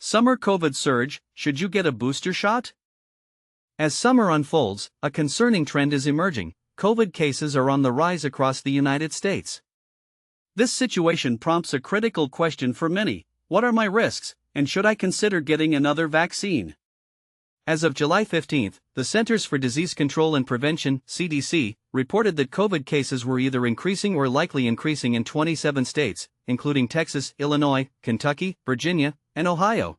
Summer COVID surge, should you get a booster shot? As summer unfolds, a concerning trend is emerging. COVID cases are on the rise across the United States. This situation prompts a critical question for many: what are my risks, and should I consider getting another vaccine? As of July 15, the Centers for Disease Control and Prevention, CDC, reported that COVID cases were either increasing or likely increasing in 27 states, including Texas, Illinois, Kentucky, Virginia, and Ohio.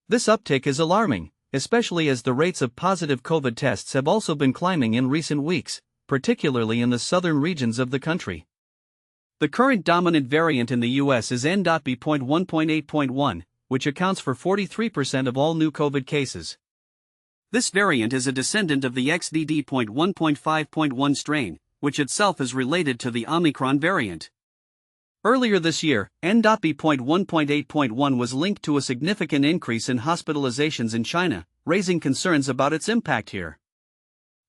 This uptick is alarming, especially as the rates of positive COVID tests have also been climbing in recent weeks, particularly in the southern regions of the country. The current dominant variant in the U.S. is N.B.1.8.1, which accounts for 43% of all new COVID cases. This variant is a descendant of the XDD.1.5.1 strain, which itself is related to the Omicron variant. Earlier this year, N.B.1.8.1 was linked to a significant increase in hospitalizations in China, raising concerns about its impact here.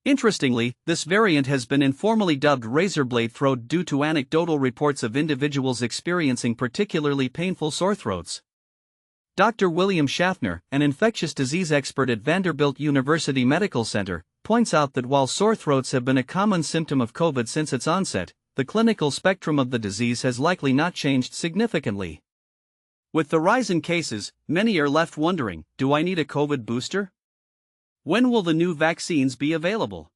Interestingly, this variant has been informally dubbed razorblade throat due to anecdotal reports of individuals experiencing particularly painful sore throats. Dr. William Schaffner, an infectious disease expert at Vanderbilt University Medical Center, points out that while sore throats have been a common symptom of COVID since its onset, the clinical spectrum of the disease has likely not changed significantly. With the rise in cases, many are left wondering, do I need a COVID booster? When will the new vaccines be available?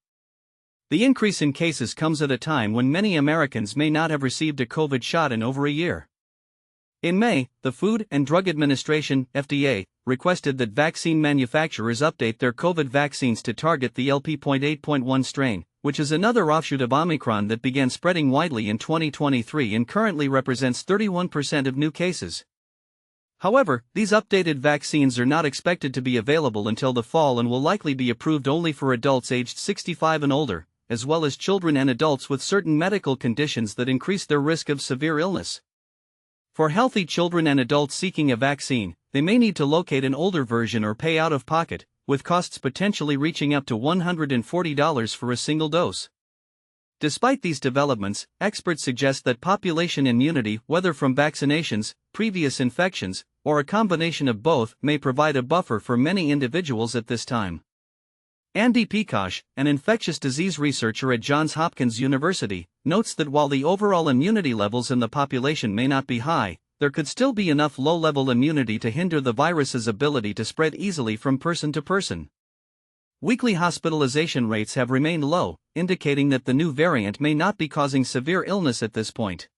The increase in cases comes at a time when many Americans may not have received a COVID shot in over a year. In May, the Food and Drug Administration, FDA, requested that vaccine manufacturers update their COVID vaccines to target the LP.8.1 strain, which is another offshoot of Omicron that began spreading widely in 2023 and currently represents 31% of new cases. However, these updated vaccines are not expected to be available until the fall and will likely be approved only for adults aged 65 and older, as well as children and adults with certain medical conditions that increase their risk of severe illness. For healthy children and adults seeking a vaccine, they may need to locate an older version or pay out of pocket, with costs potentially reaching up to $140 for a single dose. Despite these developments, experts suggest that population immunity, whether from vaccinations, previous infections, or a combination of both, may provide a buffer for many individuals at this time. Andy Pekosh, an infectious disease researcher at Johns Hopkins University, notes that while the overall immunity levels in the population may not be high, there could still be enough low-level immunity to hinder the virus's ability to spread easily from person to person. Weekly hospitalization rates have remained low, indicating that the new variant may not be causing severe illness at this point.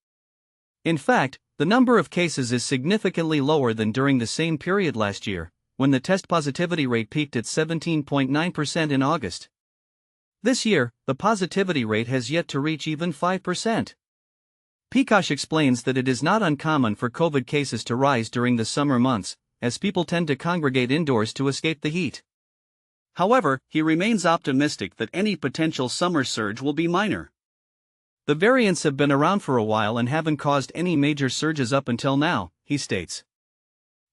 In fact, the number of cases is significantly lower than during the same period last year, when the test positivity rate peaked at 17.9% in August. This year, the positivity rate has yet to reach even 5%. Pekosh explains that it is not uncommon for COVID cases to rise during the summer months, as people tend to congregate indoors to escape the heat. However, he remains optimistic that any potential summer surge will be minor. The variants have been around for a while and haven't caused any major surges up until now, he states.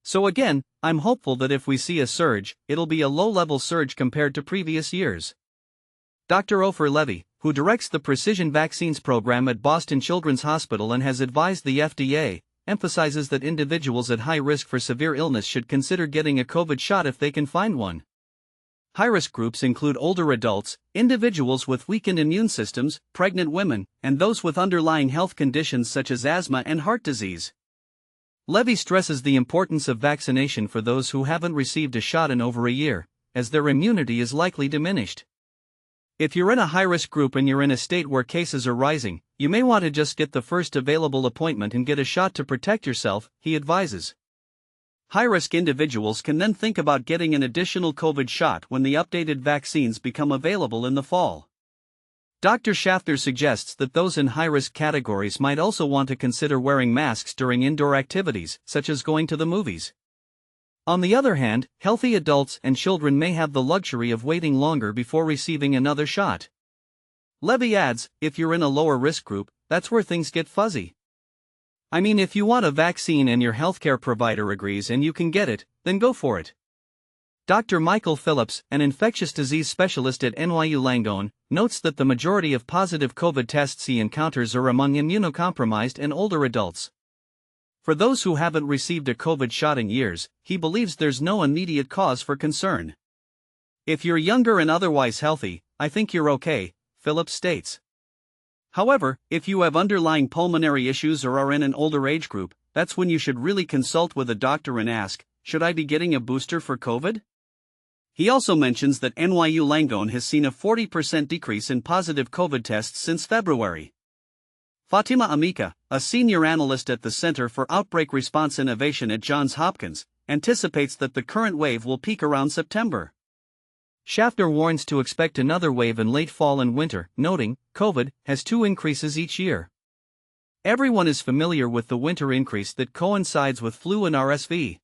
So again, I'm hopeful that if we see a surge, it'll be a low-level surge compared to previous years. Dr. Ofer Levy, who directs the Precision Vaccines program at Boston Children's Hospital and has advised the FDA, emphasizes that individuals at high risk for severe illness should consider getting a COVID shot if they can find one. High-risk groups include older adults, individuals with weakened immune systems, pregnant women, and those with underlying health conditions such as asthma and heart disease. Levy stresses the importance of vaccination for those who haven't received a shot in over a year, as their immunity is likely diminished. If you're in a high-risk group and you're in a state where cases are rising, you may want to just get the first available appointment and get a shot to protect yourself, he advises. High-risk individuals can then think about getting an additional COVID shot when the updated vaccines become available in the fall. Dr. Schaffner suggests that those in high-risk categories might also want to consider wearing masks during indoor activities, such as going to the movies. On the other hand, healthy adults and children may have the luxury of waiting longer before receiving another shot. Levy adds, if you're in a lower risk group, that's where things get fuzzy. I mean, if you want a vaccine and your healthcare provider agrees and you can get it, then go for it. Dr. Michael Phillips, an infectious disease specialist at NYU Langone, notes that the majority of positive COVID tests he encounters are among immunocompromised and older adults. For those who haven't received a COVID shot in years, he believes there's no immediate cause for concern. If you're younger and otherwise healthy, I think you're okay, Phillips states. However, if you have underlying pulmonary issues or are in an older age group, that's when you should really consult with a doctor and ask, should I be getting a booster for COVID? He also mentions that NYU Langone has seen a 40% decrease in positive COVID tests since February. Fatima Amika, a senior analyst at the Center for Outbreak Response Innovation at Johns Hopkins, anticipates that the current wave will peak around September. Schaffner warns to expect another wave in late fall and winter, noting, COVID has two increases each year. Everyone is familiar with the winter increase that coincides with flu and RSV.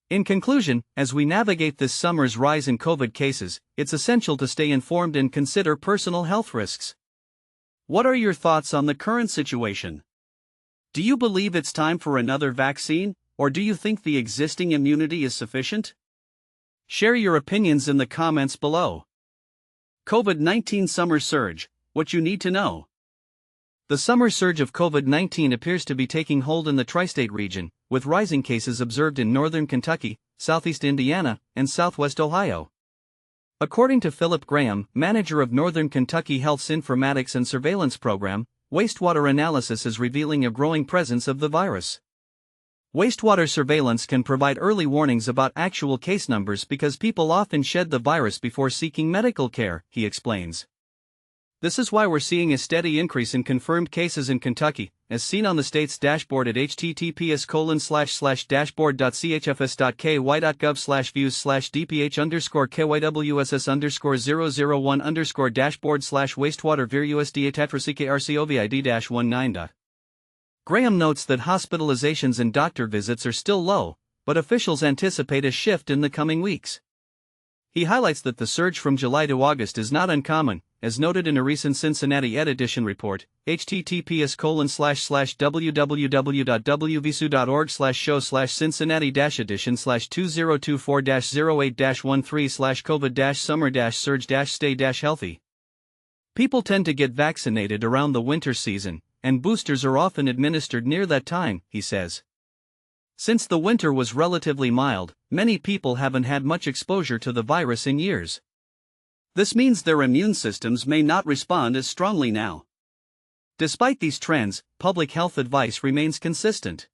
In conclusion, as we navigate this summer's rise in COVID cases, it's essential to stay informed and consider personal health risks. What are your thoughts on the current situation? Do you believe it's time for another vaccine, or do you think the existing immunity is sufficient? Share your opinions in the comments below. COVID-19 Summer Surge, what you need to know. The summer surge of COVID-19 appears to be taking hold in the tri-state region, with rising cases observed in northern Kentucky, southeast Indiana, and southwest Ohio. According to Philip Graham, manager of Northern Kentucky Health's Informatics and Surveillance Program, wastewater analysis is revealing a growing presence of the virus. Wastewater surveillance can provide early warnings about actual case numbers because people often shed the virus before seeking medical care, he explains. This is why we're seeing a steady increase in confirmed cases in Kentucky, as seen on the state's dashboard at https://dashboard.chfs.ky/views/dph_001_dashboard/wastewater-VRUSDA-TETRACIKE-RCOVID-190. Graham notes that hospitalizations and doctor visits are still low, but officials anticipate a shift in the coming weeks. He highlights that the surge from July to August is not uncommon, as noted in a recent Cincinnati Ed Edition report, https://www.wvisu.org/show/cincinnati-edition/2024-08-13/COVID-summer-surge-stay-healthy. People tend to get vaccinated around the winter season, and boosters are often administered near that time, he says. Since the winter was relatively mild, many people haven't had much exposure to the virus in years. This means their immune systems may not respond as strongly now. Despite these trends, public health advice remains consistent.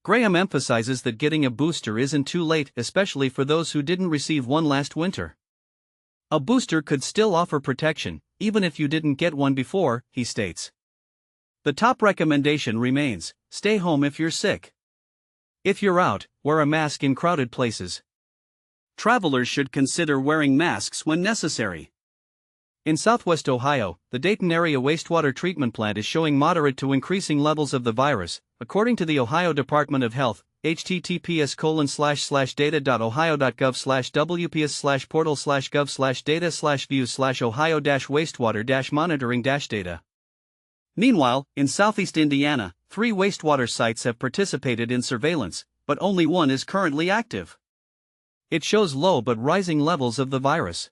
Graham emphasizes that getting a booster isn't too late, especially for those who didn't receive one last winter. A booster could still offer protection, even if you didn't get one before, he states. The top recommendation remains, stay home if you're sick. If you're out, wear a mask in crowded places. Travelers should consider wearing masks when necessary. In southwest Ohio, the Dayton Area Wastewater Treatment Plant is showing moderate to increasing levels of the virus, according to the Ohio Department of Health, https://data.ohio.gov/wps/portal/gov/data/views/ohio-wastewater-monitoring-data. Meanwhile, in southeast Indiana, 3 wastewater sites have participated in surveillance, but only one is currently active. It shows low but rising levels of the virus.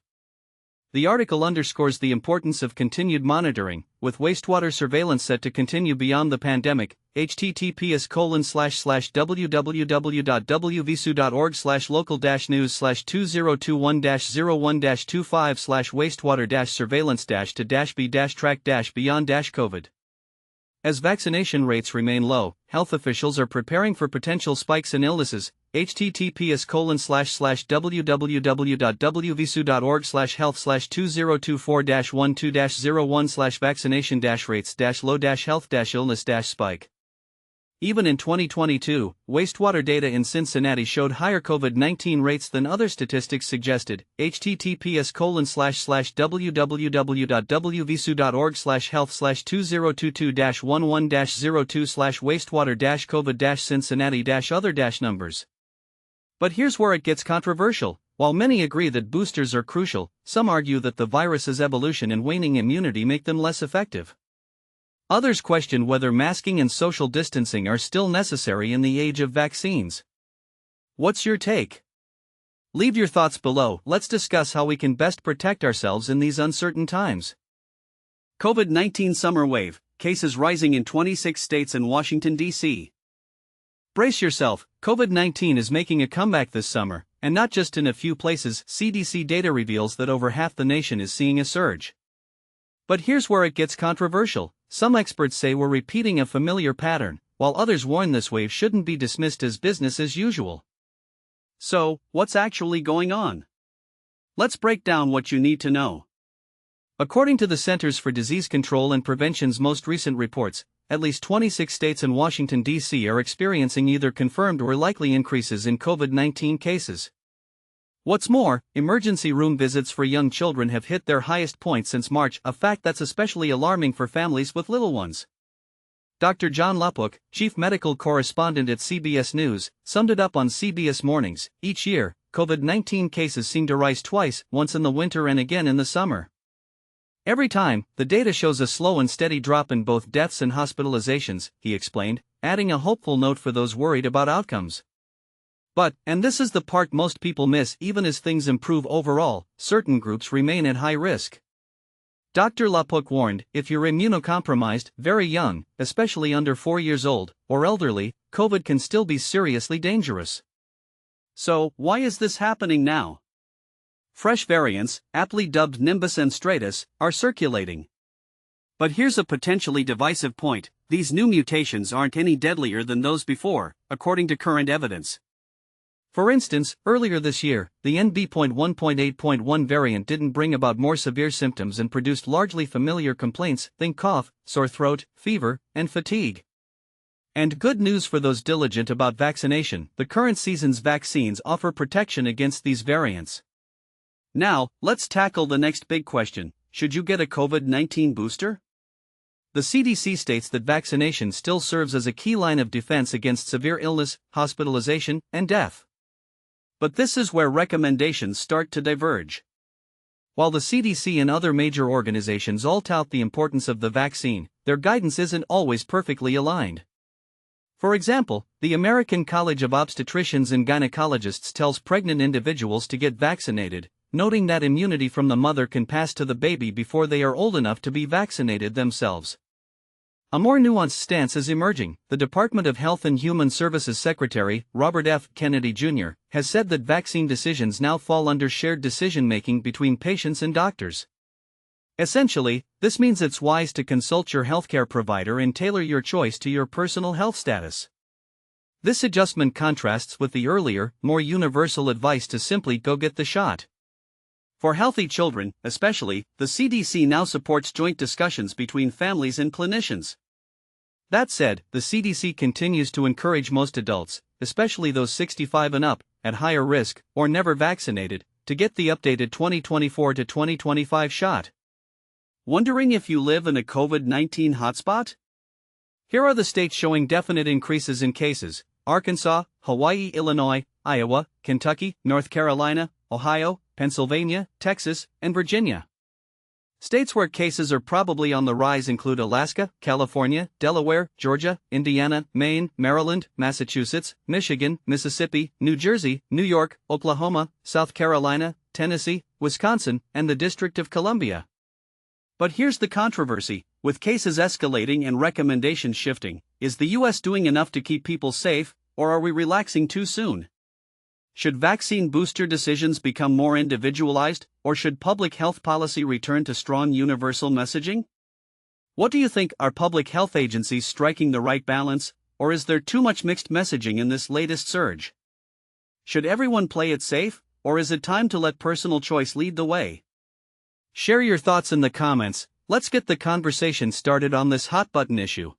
The article underscores the importance of continued monitoring, with wastewater surveillance set to continue beyond the pandemic. https://www.wvisu.org/local-news/2021-01-25/wastewater-surveillance-to-be-track-beyond-COVID. As vaccination rates remain low, health officials are preparing for potential spikes in illnesses. https://www.wvisu.org/health/2024-1201-vaccination-rates-low-health-illness-spike. Even in 2022, wastewater data in Cincinnati showed higher COVID-19 rates than other statistics suggested. https://www.wvisu.org/health/2022-11-02/wastewater-covid-cincinnati-other-numbers. But here's where it gets controversial. While many agree that boosters are crucial, some argue that the virus's evolution and waning immunity make them less effective. Others question whether masking and social distancing are still necessary in the age of vaccines. What's your take? Leave your thoughts below. Let's discuss how we can best protect ourselves in these uncertain times. COVID-19 summer wave, cases rising in 26 states and Washington, D.C. Brace yourself, COVID-19 is making a comeback this summer, and not just in a few places. CDC data reveals that over half the nation is seeing a surge. But here's where it gets controversial. Some experts say we're repeating a familiar pattern, while others warn this wave shouldn't be dismissed as business as usual. So, what's actually going on? Let's break down what you need to know. According to the Centers for Disease Control and Prevention's most recent reports, at least 26 states and Washington, D.C. are experiencing either confirmed or likely increases in COVID-19 cases. What's more, emergency room visits for young children have hit their highest point since March, a fact that's especially alarming for families with little ones. Dr. Jon Lupuk, chief medical correspondent at CBS News, summed it up on CBS Mornings. Each year, COVID-19 cases seem to rise twice, once in the winter and again in the summer. Every time, the data shows a slow and steady drop in both deaths and hospitalizations, he explained, adding a hopeful note for those worried about outcomes. But, and this is the part most people miss, even as things improve overall, certain groups remain at high risk. Dr. Lupuk warned, if you're immunocompromised, very young, especially under 4 years old, or elderly, COVID can still be seriously dangerous. So, why is this happening now? Fresh variants, aptly dubbed Nimbus and Stratus, are circulating. But here's a potentially divisive point: these new mutations aren't any deadlier than those before, according to current evidence. For instance, earlier this year, the NB.1.8.1 variant didn't bring about more severe symptoms and produced largely familiar complaints, think cough, sore throat, fever, and fatigue. And good news for those diligent about vaccination: the current season's vaccines offer protection against these variants. Now, let's tackle the next big question: should you get a COVID-19 booster? The CDC states that vaccination still serves as a key line of defense against severe illness, hospitalization, and death. But this is where recommendations start to diverge. While the CDC and other major organizations all tout the importance of the vaccine, their guidance isn't always perfectly aligned. For example, the American College of Obstetricians and Gynecologists tells pregnant individuals to get vaccinated, noting that immunity from the mother can pass to the baby before they are old enough to be vaccinated themselves. A more nuanced stance is emerging. The Department of Health and Human Services Secretary, Robert F. Kennedy Jr., has said that vaccine decisions now fall under shared decision-making between patients and doctors. Essentially, this means it's wise to consult your healthcare provider and tailor your choice to your personal health status. This adjustment contrasts with the earlier, more universal advice to simply go get the shot. For healthy children, especially, the CDC now supports joint discussions between families and clinicians. That said, the CDC continues to encourage most adults, especially those 65 and up, at higher risk, or never vaccinated, to get the updated 2024 to 2025 shot. Wondering if you live in a COVID-19 hotspot? Here are the states showing definite increases in cases: Arkansas, Hawaii, Illinois, Iowa, Kentucky, North Carolina, Ohio, Pennsylvania, Texas, and Virginia. States where cases are probably on the rise include Alaska, California, Delaware, Georgia, Indiana, Maine, Maryland, Massachusetts, Michigan, Mississippi, New Jersey, New York, Oklahoma, South Carolina, Tennessee, Wisconsin, and the District of Columbia. But here's the controversy: with cases escalating and recommendations shifting, is the U.S. doing enough to keep people safe, or are we relaxing too soon? Should vaccine booster decisions become more individualized, or should public health policy return to strong universal messaging? What do you think? Are public health agencies striking the right balance, or is there too much mixed messaging in this latest surge? Should everyone play it safe, or is it time to let personal choice lead the way? Share your thoughts in the comments. Let's get the conversation started on this hot button issue.